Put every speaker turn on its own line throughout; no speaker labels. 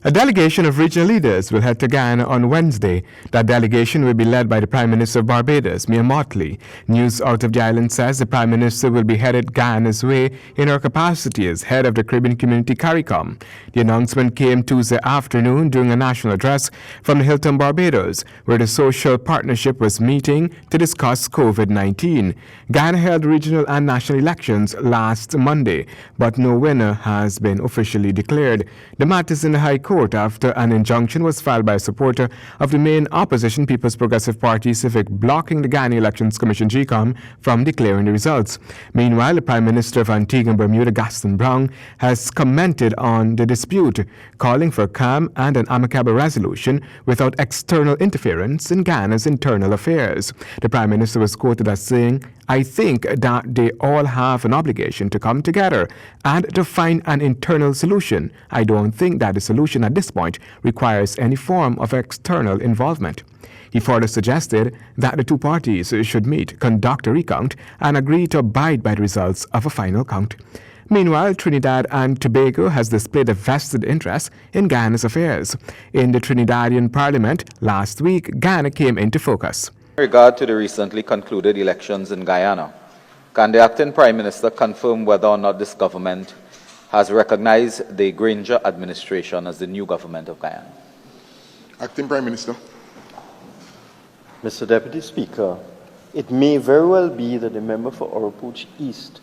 A delegation of regional leaders will head to Guyana on Wednesday. That delegation will be led by the Prime Minister of Barbados, Mia Mottley. News out of the island says the Prime Minister will be headed Guyana's way in her capacity as head of the Caribbean Community CARICOM. The announcement came Tuesday afternoon during a national address from the Hilton Barbados, where the social partnership was meeting to discuss COVID-19. Guyana held regional and national elections last Monday, but no winner has been officially declared. The matter is in the High Court after an injunction was filed by a supporter of the main opposition People's Progressive Party Civic blocking the Guyana Elections Commission GCOM from declaring the results. Meanwhile, the Prime Minister of Antigua and Bermuda, Gaston Brown, has commented on the dispute, calling for a calm and an amicable resolution without external interference in Guyana's internal affairs. The Prime Minister was quoted as saying, "I think that they all have an obligation to come together and to find an internal solution. I don't think that the solution at this point requires any form of external involvement." He further suggested that the two parties should meet, conduct a recount, and agree to abide by the results of a final count. Meanwhile, Trinidad and Tobago has displayed a vested interest in Guyana's affairs. In the Trinidadian Parliament last week, Guyana came into focus.
In regard to the recently concluded elections in Guyana, can the acting Prime Minister confirm whether or not this government has recognized the Granger administration as the new government of Guyana?
Acting Prime Minister.
Mr. Deputy Speaker, it may very well be that the member for Oropouche East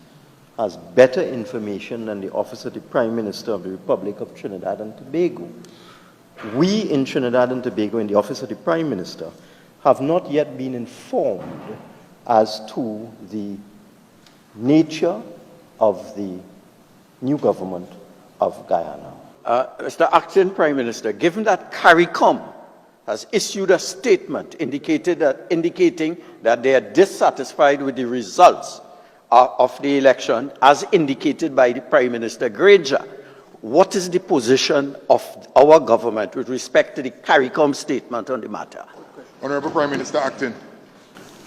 has better information than the Office of the Prime Minister of the Republic of Trinidad and Tobago. We in Trinidad and Tobago, in the Office of the Prime Minister, have not yet been informed as to the nature of the new government of Guyana.
Mr. Acting Prime Minister, given that CARICOM has issued a statement indicating that they are dissatisfied with the results of the election as indicated by the Prime Minister Granger, what is the position of our government with respect to the CARICOM statement on the matter?
Honourable Prime Minister acting.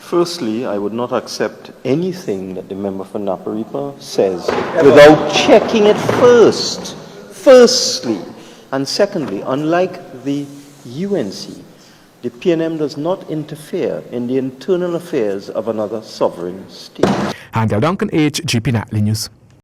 Firstly, I would not accept anything that the member for Naparipa says without checking it first. Firstly. And secondly, unlike the UNC, the PNM does not interfere in the internal affairs of another sovereign state.
Handel Duncan, HGP Nightly News.